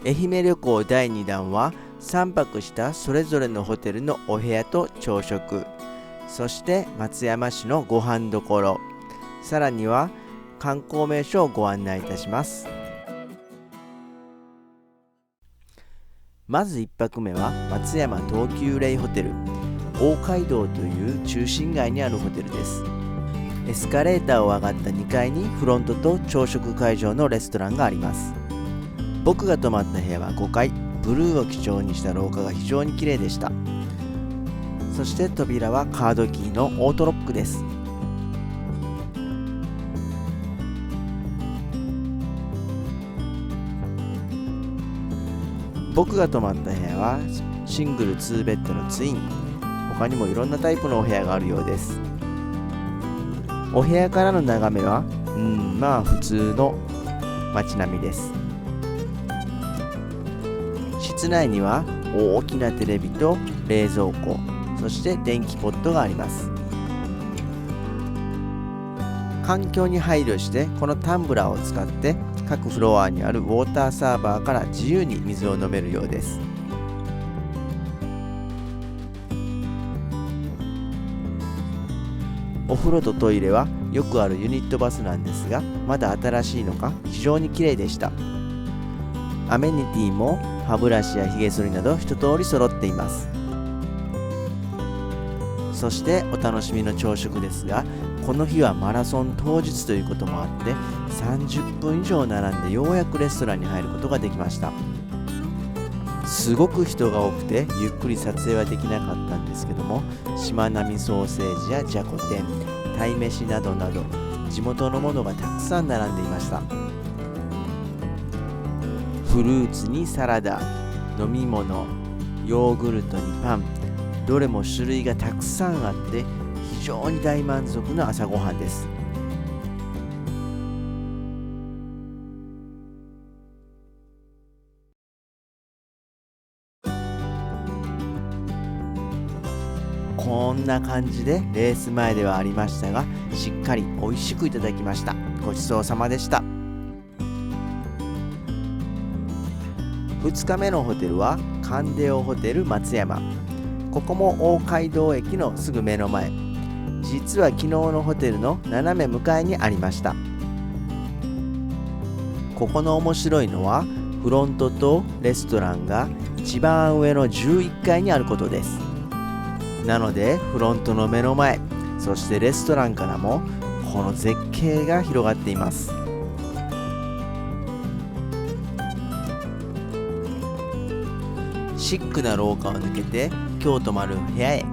愛媛旅行第2弾は3泊したそれぞれのホテルのお部屋と朝食、そして松山市のご飯どころ、さらには観光名所をご案内いたします。まず1泊目は松山東急レイホテル大街道という中心街にあるホテルです。エスカレーターを上がった2階にフロントと朝食会場のレストランがあります。僕が泊まった部屋は5階、ブルーを基調にした廊下が非常に綺麗でした。そして扉はカードキーのオートロックです。僕が泊まった部屋はシングル2ベッドのツイン、他にもいろんなタイプのお部屋があるようです。お部屋からの眺めはまあ普通の街並みです。室内には大きなテレビと冷蔵庫、そして電気ポットがあります。環境に配慮してこのタンブラーを使って各フロアにあるウォーターサーバーから自由に水を飲めるようです。お風呂とトイレはよくあるユニットバスなんですが、まだ新しいのか非常に綺麗でした。アメニティも歯ブラシやひげ剃りなど一通り揃っています。そしてお楽しみの朝食ですが、この日はマラソン当日ということもあって30分以上並んでようやくレストランに入ることができました。すごく人が多くてゆっくり撮影はできなかったんですけども、しまなみソーセージやじゃこ天、鯛めしなどなど地元のものがたくさん並んでいました。フルーツにサラダ、飲み物、ヨーグルトにパン、どれも種類がたくさんあって非常に大満足の朝ごはんです。こんな感じでレース前ではありましたが、しっかり美味しくいただきました。ごちそうさまでした。2日目のホテルはカンデオホテル松山。ここも大街道駅のすぐ目の前、実は昨日のホテルの斜め向かいにありました。ここの面白いのはフロントとレストランが一番上の11階にあることです。なのでフロントの目の前、そしてレストランからもこの絶景が広がっています。シックな廊下を抜けて今日泊まる部屋へ。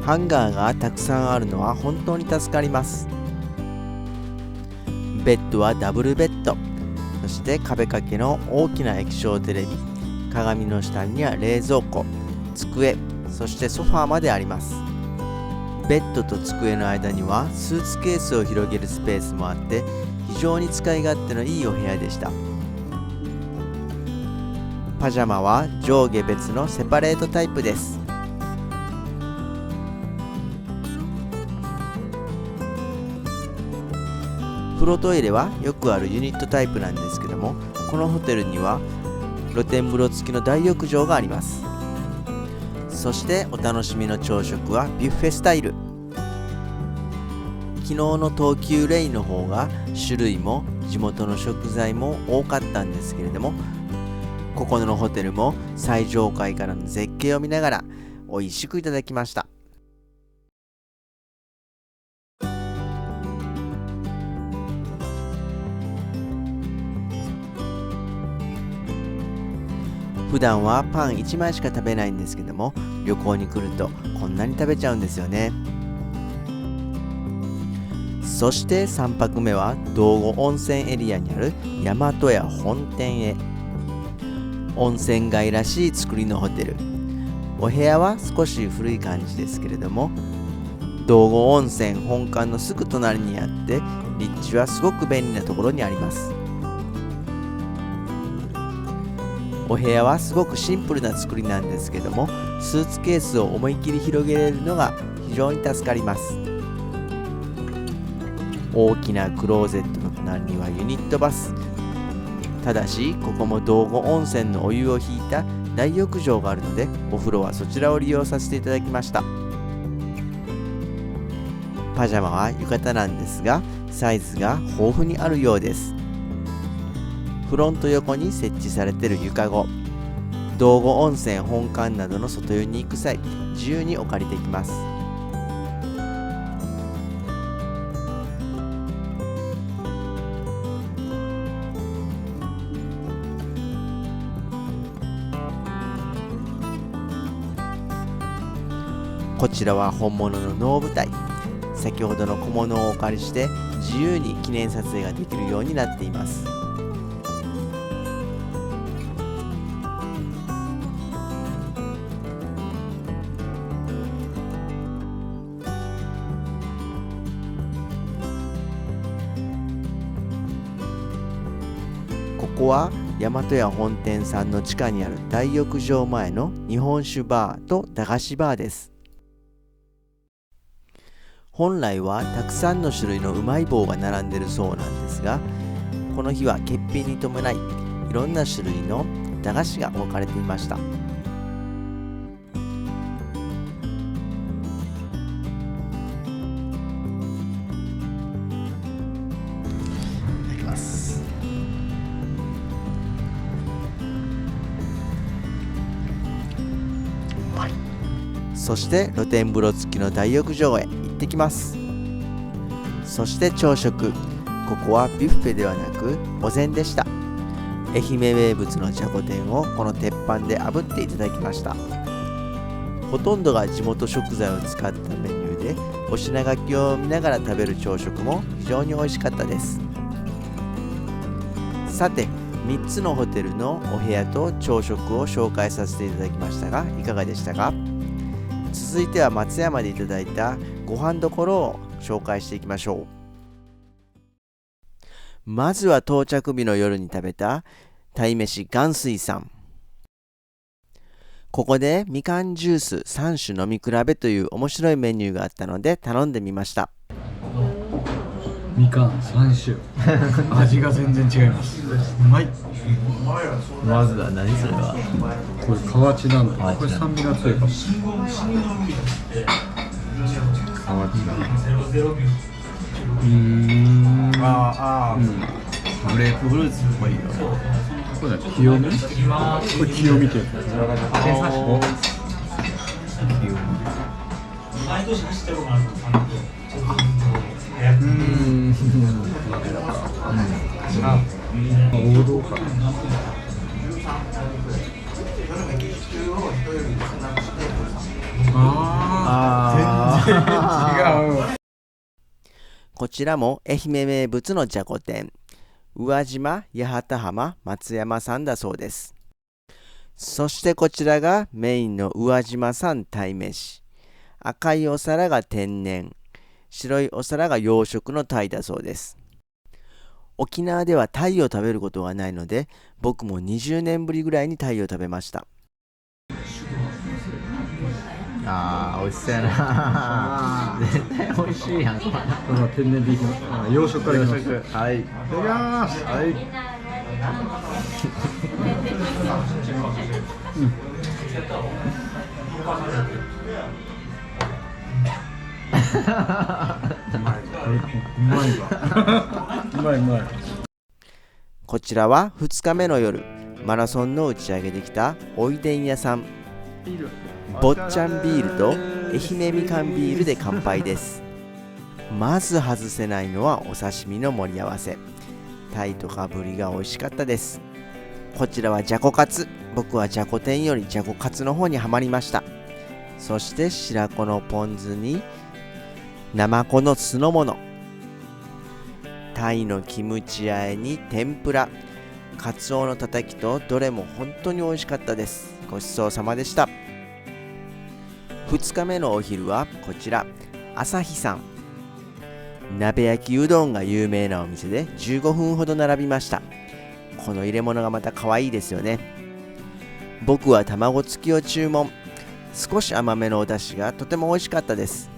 ハンガーがたくさんあるのは本当に助かります。ベッドはダブルベッド、そして壁掛けの大きな液晶テレビ、鏡の下には冷蔵庫、机、そしてソファーまであります。ベッドと机の間にはスーツケースを広げるスペースもあって非常に使い勝手のいいお部屋でした。パジャマは上下別のセパレートタイプです。風呂トイレはよくあるユニットタイプなんですけども、このホテルには露天風呂付きの大浴場があります。そしてお楽しみの朝食はビュッフェスタイル。昨日の東急レイの方が種類も地元の食材も多かったんですけれども、ここのホテルも最上階からの絶景を見ながら美味しくいただきました。普段はパン1枚しか食べないんですけども、旅行に来るとこんなに食べちゃうんですよね。そして3泊目は道後温泉エリアにある大和屋本店へ。温泉街らしい作りのホテル。お部屋は少し古い感じですけれども、道後温泉本館のすぐ隣にあって立地はすごく便利なところにあります。お部屋はすごくシンプルな作りなんですけども、スーツケースを思いっきり広げれるのが非常に助かります。大きなクローゼットの隣にはユニットバス。ただしここも道後温泉のお湯を引いた大浴場があるので、お風呂はそちらを利用させていただきました。パジャマは浴衣なんですが、サイズが豊富にあるようです。フロント横に設置されている床後、道後温泉本館などの外湯に行く際、自由にお借りできます。こちらは本物の能舞台。先ほどの小物をお借りして自由に記念撮影ができるようになっています。ここは大和屋本店さんの地下にある大浴場前の日本酒バーと駄菓子バーです。本来はたくさんの種類のうまい棒が並んでいるそうなんですが、この日は欠品に伴いいろんな種類の駄菓子が置かれていました。いただきます。そして露天風呂付きの大浴場へ行ってきます。そして朝食、ここはビュッフェではなくお膳でした。愛媛名物のじゃこ天をこの鉄板で炙っていただきました。ほとんどが地元食材を使ったメニューで、お品書きを見ながら食べる朝食も非常に美味しかったです。さて、3つのホテルのお部屋と朝食を紹介させていただきましたが、いかがでしたか？続いては松山でいただいたご飯どころを紹介していきましょう。まずは到着日の夜に食べた鯛めし元水さん。ここでみかんジュース3種飲み比べという面白いメニューがあったので頼んでみました。みかん3種味が全然違います。うまい。まずは何それは？これ河内なんだ。これ酸味が強いかも。河内なんだ。グレープフルーツっぽいよ。これ清見？これ清見ってやつ。毎年走ってるのかな。王道か。全然違う。こちらも愛媛名物のじゃこ天、宇和島八幡浜松山産だそうです。そしてこちらがメインの宇和島産鯛めし。赤いお皿が天然、白いお皿が養殖の鯛だそうです。沖縄では鯛を食べることがないので、僕も20年ぶりぐらいに鯛を食べました。美味しそうやな。絶対美味しいやん。これ天然でいきます。養殖からいきます。はい。いただきます。はい。うまい。こちらは2日目の夜、マラソンの打ち上げできたおいでん屋さん。坊ちゃんビールと愛媛みかんビールで乾杯です。まず外せないのはお刺身の盛り合わせ。タイとかブリが美味しかったです。こちらはじゃこカツ。僕はじゃこ天よりじゃこカツの方にはまりました。そして白子のポン酢にナマコの酢の物、タイのキムチあえに天ぷら、カツオのたたきとどれも本当に美味しかったです。ごちそうさまでした。2日目のお昼はこちら、朝日さん。鍋焼きうどんが有名なお店で15分ほど並びました。この入れ物がまた可愛いですよね。僕は卵付きを注文。少し甘めのお出汁がとても美味しかったです。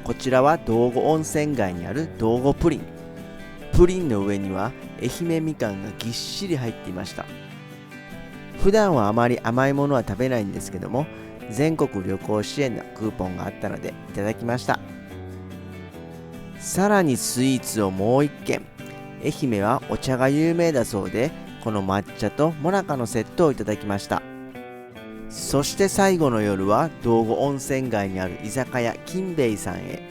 こちらは道後温泉街にある道後プリン。プリンの上には愛媛みかんがぎっしり入っていました。普段はあまり甘いものは食べないんですけども、全国旅行支援のクーポンがあったのでいただきました。さらにスイーツをもう一軒。愛媛はお茶が有名だそうで、この抹茶ともなかのセットをいただきました。そして最後の夜は道後温泉街にある居酒屋金兵衛さんへ。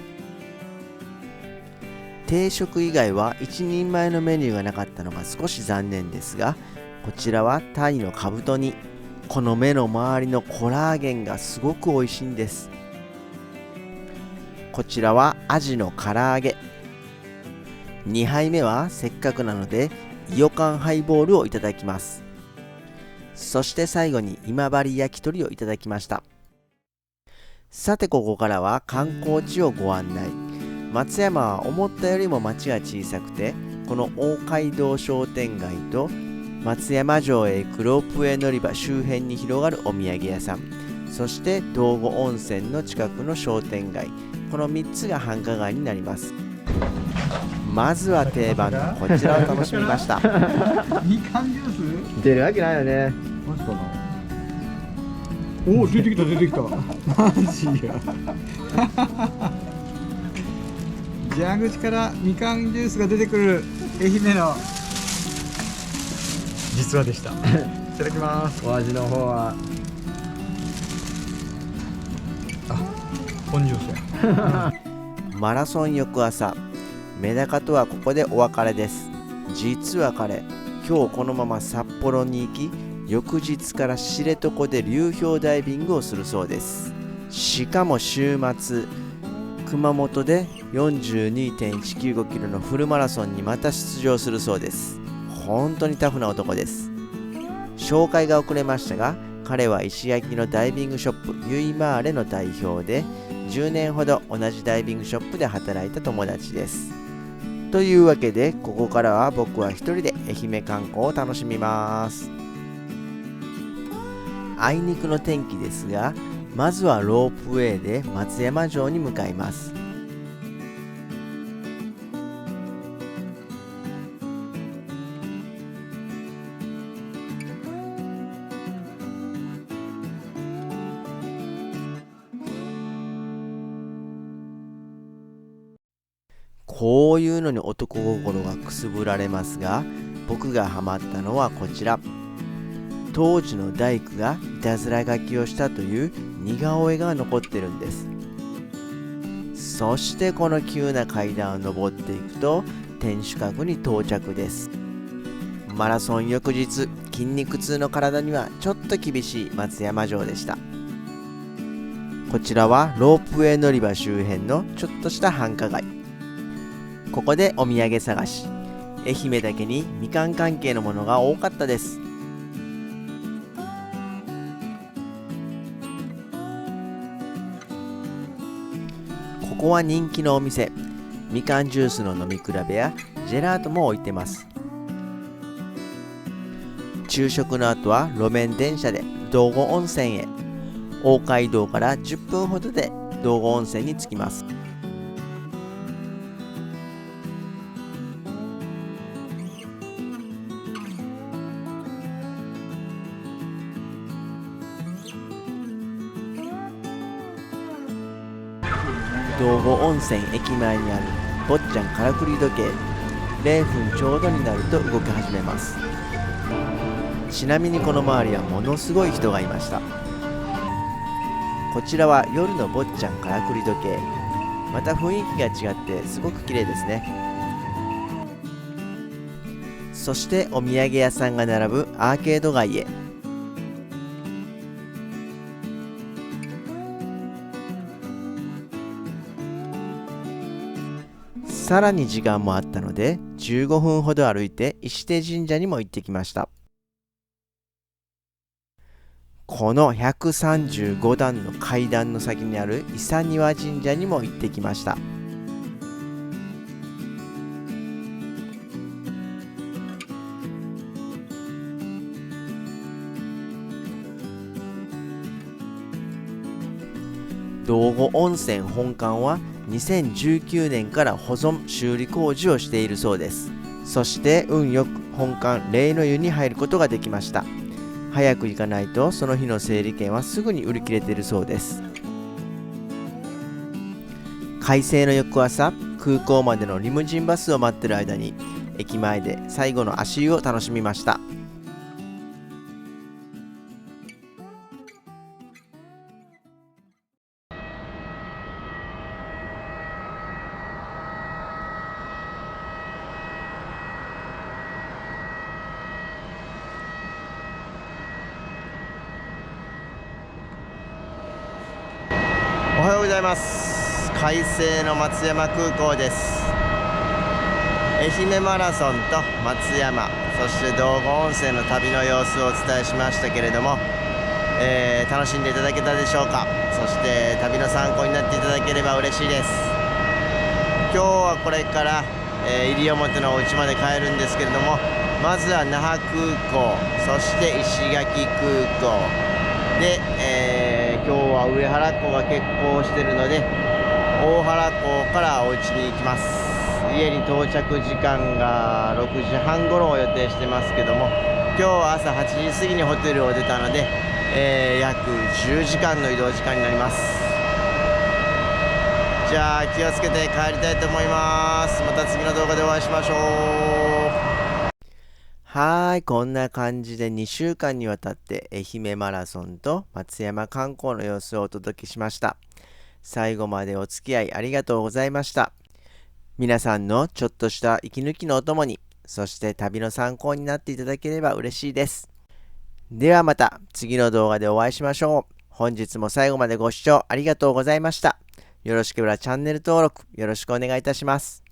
定食以外は一人前のメニューがなかったのが少し残念ですが、こちらはタイのカブト煮。この目の周りのコラーゲンがすごく美味しいんです。こちらはアジの唐揚げ。2杯目はせっかくなのでイヨカンハイボールをいただきます。そして最後に今治焼き鳥をいただきました。さてここからは観光地をご案内。松山は思ったよりも町が小さくて、この大街道商店街と松山城へ行くロープウェイ乗り場周辺に広がるお土産屋さん、そして道後温泉の近くの商店街、この3つが繁華街になります。まずは定番のこちらを楽しみました。みかんジュース出るわけないよね。マジかな。おお、出てきた出てきた。マジや。蛇口からみかんジュースが出てくる愛媛の実話でした。いただきます。お味の方はポンジュースや。マラソン翌朝、メダカとはここでお別れです。実は彼、今日このまま札幌に行き、翌日から知床で流氷ダイビングをするそうです。しかも週末、熊本で 42.195 キロのフルマラソンにまた出場するそうです。本当にタフな男です。紹介が遅れましたが、彼は石焼きのダイビングショップユイマーレの代表で、10年ほど同じダイビングショップで働いた友達です。というわけで、ここからは僕は一人で愛媛観光を楽しみます。あいにくの天気ですが、まずはロープウェイで松山城に向かいます。こういうのに男心がくすぶられますが、僕がハマったのはこちら。当時の大工がいたずら書きをしたという似顔絵が残ってるんです。そしてこの急な階段を登っていくと天守閣に到着です。マラソン翌日、筋肉痛の体にはちょっと厳しい松山城でした。こちらはロープウェイ乗り場周辺のちょっとした繁華街。ここでお土産探し。愛媛だけにみかん関係のものが多かったです。ここは人気のお店。みかんジュースの飲み比べやジェラートも置いてます。昼食の後は路面電車で道後温泉へ。大街道から10分ほどで道後温泉に着きます。道後温泉駅前にある坊ちゃんからくり時計、0分ちょうどになると動き始めます。ちなみにこの周りはものすごい人がいました。こちらは夜の坊ちゃんからくり時計、また雰囲気が違ってすごく綺麗ですね。そしてお土産屋さんが並ぶアーケード街へ。さらに時間もあったので15分ほど歩いて石手神社にも行ってきました。この135段の階段の先にある伊佐庭神社にも行ってきました。道後温泉本館は2019年から保存修理工事をしているそうです。そして運よく本館霊の湯に入ることができました。早く行かないとその日の整理券はすぐに売り切れているそうです。快晴の翌朝、空港までのリムジンバスを待っている間に駅前で最後の足湯を楽しみました。おはようございます。快晴の松山空港です。愛媛マラソンと松山、そして道後温泉の旅の様子をお伝えしましたけれども、楽しんでいただけたでしょうか。そして旅の参考になっていただければ嬉しいです。今日はこれから、西表のお家まで帰るんですけれども、まずは那覇空港、そして石垣空港で、今日は上原港が欠航しているので大原港からお家に行きます。家に到着時間が6時半頃を予定してますけども、今日は朝8時過ぎにホテルを出たので、約10時間の移動時間になります。じゃあ気をつけて帰りたいと思います。また次の動画でお会いしましょう。こんな感じで2週間にわたって愛媛マラソンと松山観光の様子をお届けしました。最後までお付き合いありがとうございました。皆さんのちょっとした息抜きのお供に、そして旅の参考になっていただければ嬉しいです。ではまた次の動画でお会いしましょう。本日も最後までご視聴ありがとうございました。よろしければチャンネル登録よろしくお願いいたします。